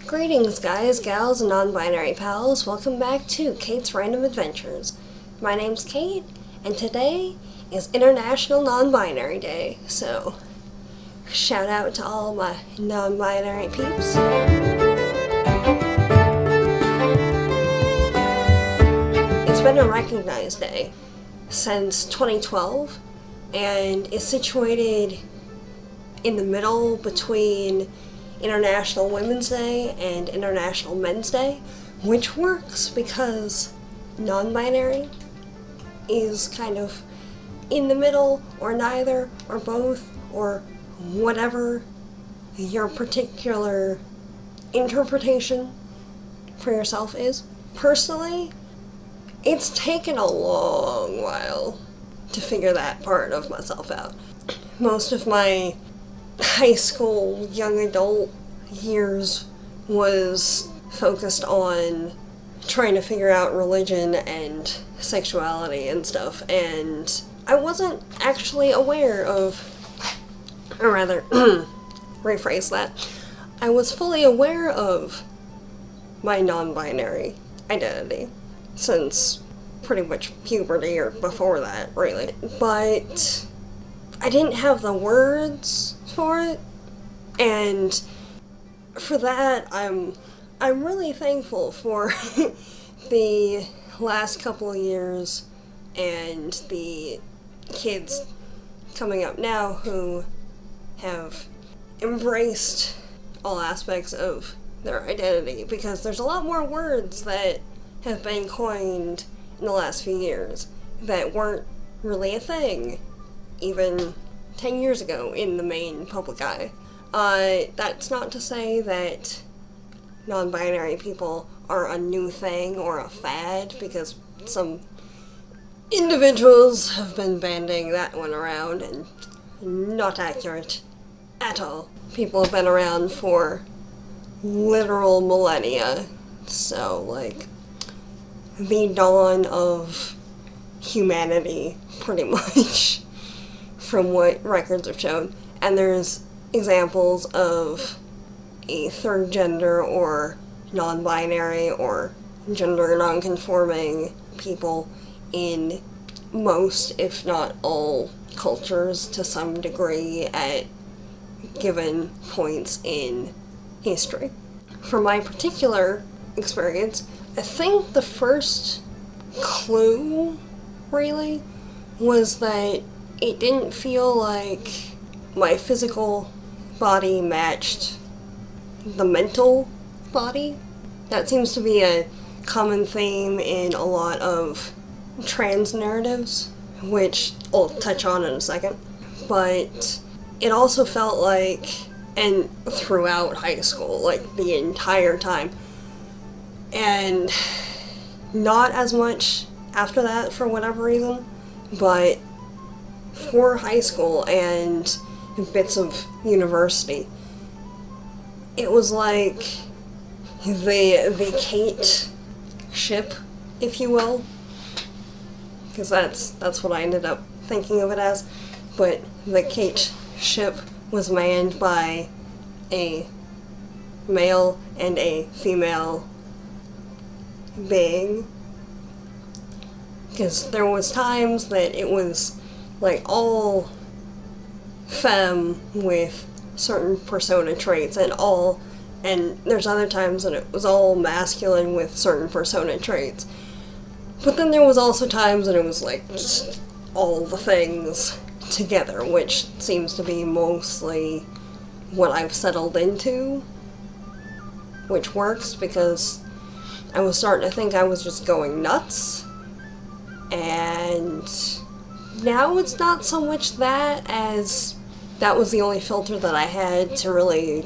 Greetings guys, gals, and non-binary pals. Welcome back to Kate's Random Adventures. My name's Kate, and today is International Non-Binary Day, so shout out to all my non-binary peeps. It's been a recognized day since 2012, and is situated in the middle between International Women's Day and International Men's Day, which works because non-binary is kind of in the middle, or neither, or both, or whatever your particular interpretation for yourself is. Personally, it's taken a long while to figure that part of myself out. Most of my high school, young adult years was focused on trying to figure out religion and sexuality and stuff, and I wasn't actually aware of, or rather, rephrase that, I was fully aware of my non-binary identity since pretty much puberty or before that, really, but I didn't have the words for it, and for that I'm really thankful for the last couple of years and the kids coming up now who have embraced all aspects of their identity, because there's a lot more words that have been coined in the last few years that weren't really a thing even 10 years ago in the main public eye. That's not to say that non-binary people are a new thing or a fad, because some individuals have been banding that one around, and not accurate at all. People have been around for literal millennia, so like the dawn of humanity, pretty much, from what records have shown. And there's examples of a third gender or non-binary or gender non-conforming people in most, if not all, cultures to some degree at given points in history. For my particular experience, I think the first clue, really, was that it didn't feel like my physical body matched the mental body. That seems to be a common theme in a lot of trans narratives, which I'll touch on in a second. But it also felt like, and throughout high school, like the entire time, and not as much after that for whatever reason, but for high school and bits of university, it was like the Kate ship, if you will, because that's what I ended up thinking of it as. But the Kate ship was manned by a male and a female being, because there was times that it was like all femme with certain persona traits, and there's other times that it was all masculine with certain persona traits. But then there was also times that it was like just all the things together, which seems to be mostly what I've settled into, which works because I was starting to think I was just going nuts, and now it's not so much that as that was the only filter that I had to really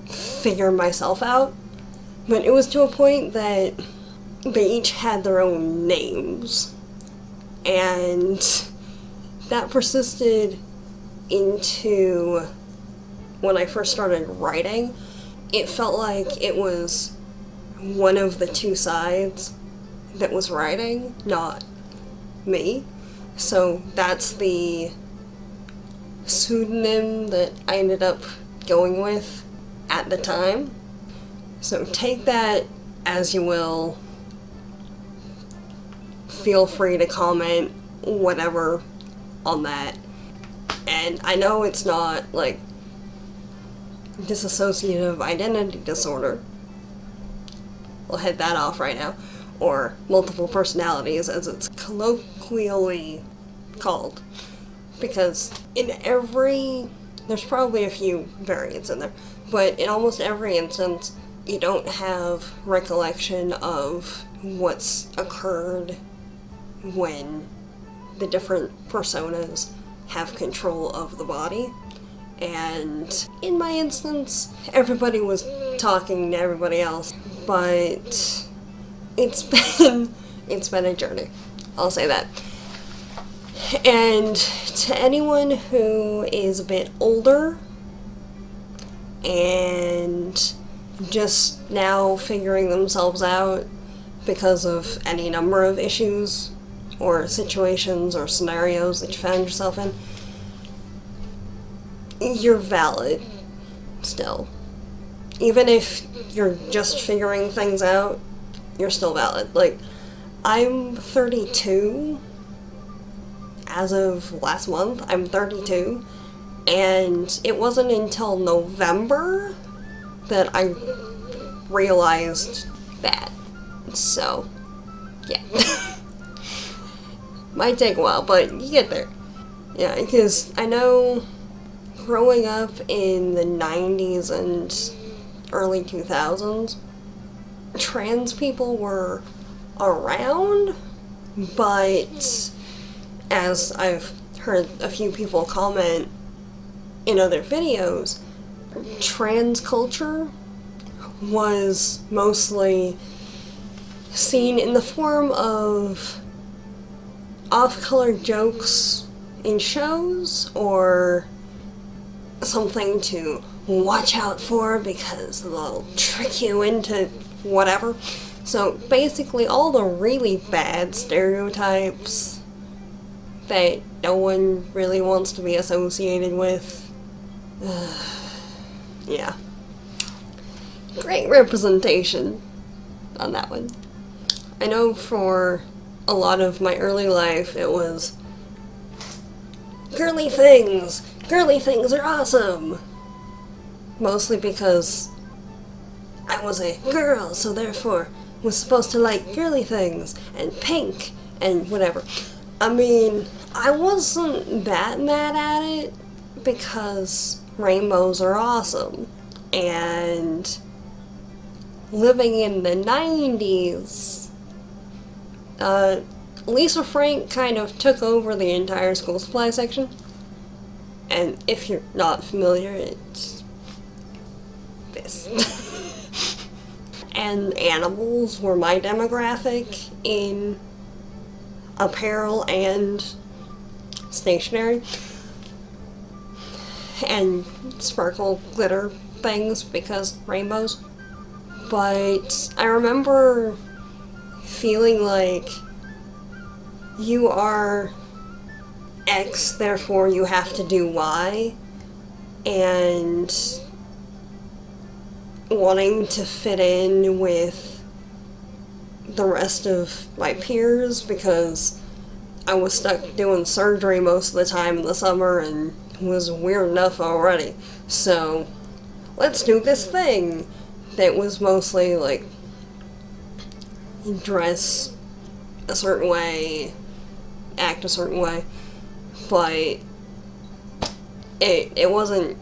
figure myself out. But it was to a point that they each had their own names, and that persisted into when I first started writing. It felt like it was one of the two sides that was writing, not me. So that's the pseudonym that I ended up going with at the time. So take that as you will. Feel free to comment whatever on that. And I know it's not like dissociative identity disorder. We'll head that off right now. Or multiple personalities, as it's colloquially called. Because in every, there's probably a few variants in there, but in almost every instance, you don't have recollection of what's occurred when the different personas have control of the body. And in my instance, everybody was talking to everybody else, but it's been a journey. I'll say that. And to anyone who is a bit older and just now figuring themselves out because of any number of issues or situations or scenarios that you found yourself in, you're valid still. Even if you're just figuring things out, you're still valid. Like, I'm 32. As of last month, I'm 32. And it wasn't until November that I realized that. So, yeah. Might take a while, but you get there. Yeah, because I know growing up in the 90s and early 2000s, trans people were around, but as I've heard a few people comment in other videos, trans culture was mostly seen in the form of off-color jokes in shows, or something to watch out for because they'll trick you into whatever. So basically all the really bad stereotypes that no one really wants to be associated with. Yeah. Great representation on that one. I know for a lot of my early life it was girly things are awesome. Mostly because I was a girl, so therefore was supposed to like girly things and pink and whatever. I mean, I wasn't that mad at it because rainbows are awesome. And living in the 90s, Lisa Frank kind of took over the entire school supply section. And if you're not familiar, it's this. And animals were my demographic in apparel and stationery. And sparkle glitter things because rainbows. But I remember feeling like you are X, therefore you have to do Y, and wanting to fit in with the rest of my peers because I was stuck doing surgery most of the time in the summer and was weird enough already. So let's do this thing that was mostly like dress a certain way, act a certain way, but it wasn't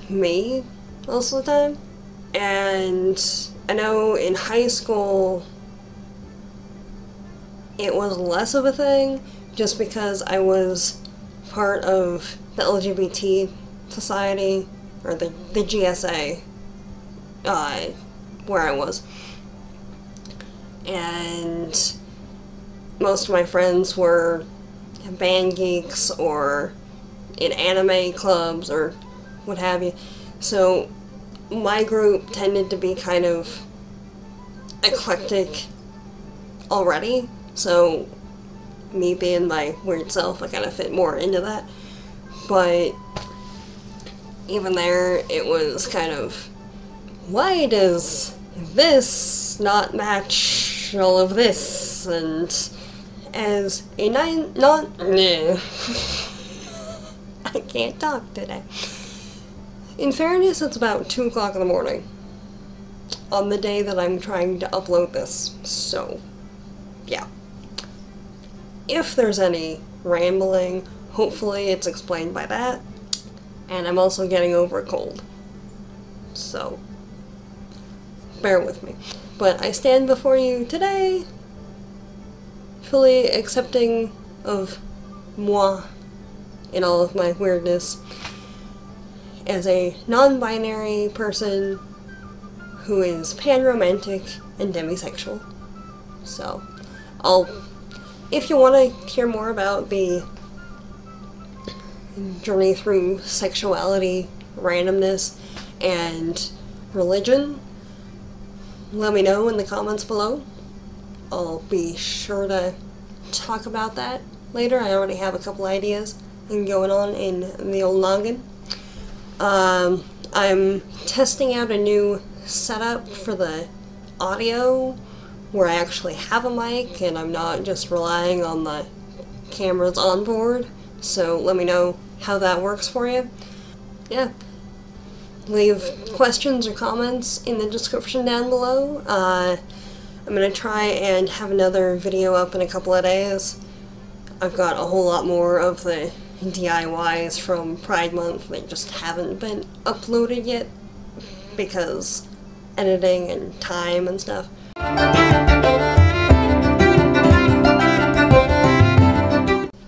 me most of the time. And I know in high school it was less of a thing just because I was part of the LGBT society, or the GSA, where I was. And most of my friends were band geeks or in anime clubs or what have you. So my group tended to be kind of eclectic already. So me being my weird self, I kind of fit more into that. But even there, it was kind of, why does this not match all of this, and as a I can't talk today. In fairness, it's about 2 o'clock in the morning on the day that I'm trying to upload this, so yeah. If there's any rambling, hopefully it's explained by that, and I'm also getting over a cold, so bear with me. But I stand before you today fully accepting of moi in all of my weirdness as a non-binary person who is pan-romantic and demisexual. So, if you want to hear more about the journey through sexuality, randomness, and religion, let me know in the comments below. I'll be sure to talk about that later. I already have a couple ideas going on in the old noggin. I'm testing out a new setup for the audio where I actually have a mic and I'm not just relying on the cameras on board. So let me know how that works for you. Yeah. Leave questions or comments in the description down below. I'm going to try and have another video up in a couple of days. I've got a whole lot more of the DIYs from Pride Month that just haven't been uploaded yet because editing and time and stuff.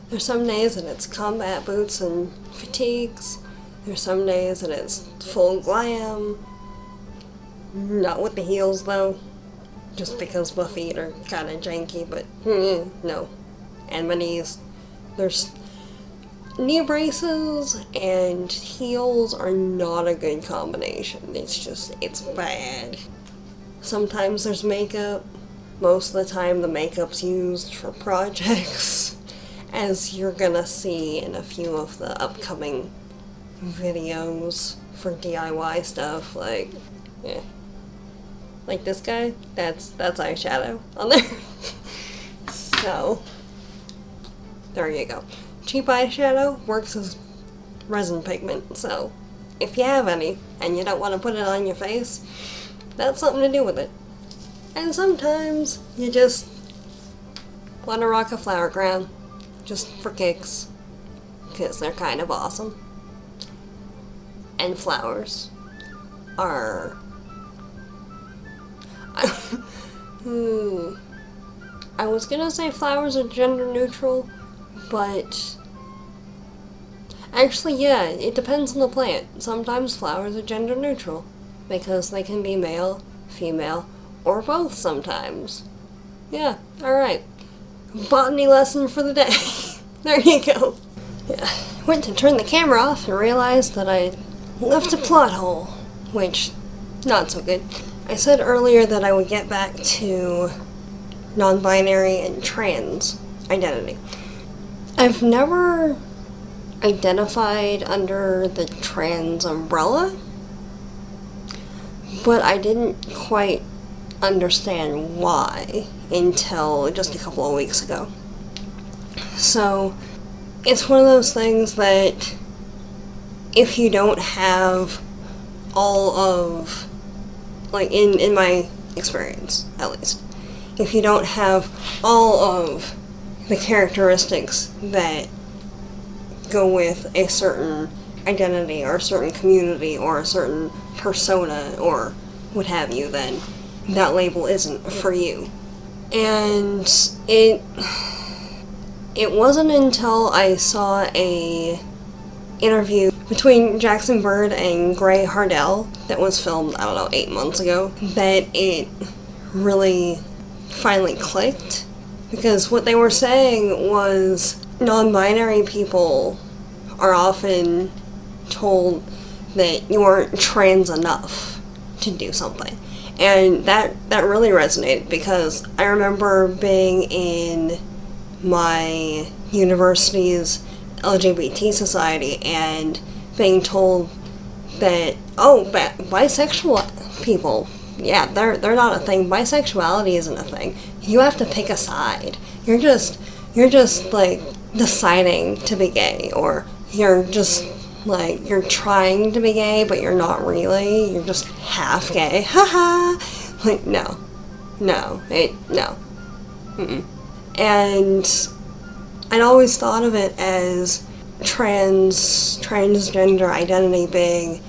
There's some days that it's combat boots and fatigues. There's some days that it's full glam. Not with the heels though, just because my feet are kind of janky, but no. And my knees. There's knee braces and heels are not a good combination. It's bad. Sometimes there's makeup. Most of the time the makeup's used for projects, as you're gonna see in a few of the upcoming videos for DIY stuff, like this guy, that's eyeshadow on there. So there you go. Cheap eyeshadow works as resin pigment, so if you have any and you don't want to put it on your face, that's something to do with it. And sometimes you just want to rock a flower crown just for kicks, because they're kind of awesome. And flowers are I was gonna say flowers are gender neutral, but actually yeah, it depends on the plant. Sometimes flowers are gender neutral because they can be male, female, or both sometimes. Yeah, alright. Botany lesson for the day. There you go. Yeah. Went to turn the camera off and realized that I left a plot hole, which, not so good. I said earlier that I would get back to non-binary and trans identity. I've never identified under the trans umbrella, but I didn't quite understand why until just a couple of weeks ago. So, it's one of those things that if you don't have all of, like in my experience at least, if you don't have all of the characteristics that go with a certain identity or a certain community or a certain persona or what have you, then that label isn't for you. And it wasn't until I saw a interview between Jackson Bird and Gray Hardell that was filmed, I don't know, 8 months ago, that it really finally clicked. Because what they were saying was non-binary people are often told that you aren't trans enough to do something. And that really resonated, because I remember being in my university's LGBT society and being told that, oh, bisexual people yeah, they're not a thing. Bisexuality isn't a thing. You have to pick a side. You're just like deciding to be gay, or you're just like you're trying to be gay, but you're not really. You're just half gay. Haha. Like no. Mm-mm. And I'd always thought of it as transgender identity being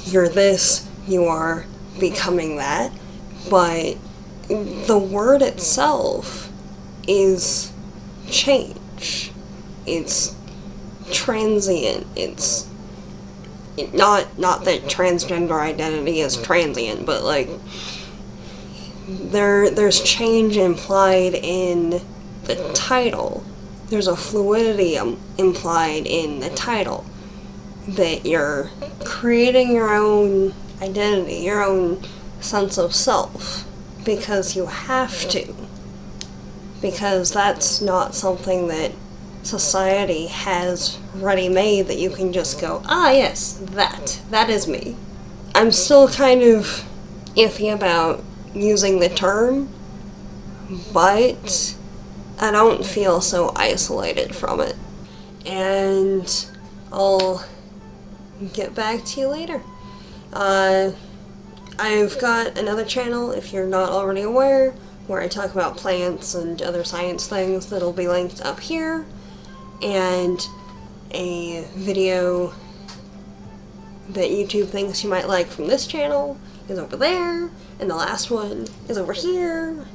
you're this, you are becoming that, but the word itself is change. It's transient. It's not that transgender identity is transient, but like there's change implied in the title. There's a fluidity implied in the title, that you're creating your own identity, your own sense of self, because you have to. Because that's not something that society has ready-made that you can just go, ah yes, that is me. I'm still kind of iffy about using the term, but I don't feel so isolated from it. And I'll get back to you later. I've got another channel, if you're not already aware, where I talk about plants and other science things that'll be linked up here, and a video that YouTube thinks you might like from this channel is over there, and the last one is over here,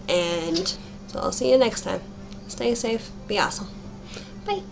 and so I'll see you next time. Stay safe, be awesome. Bye!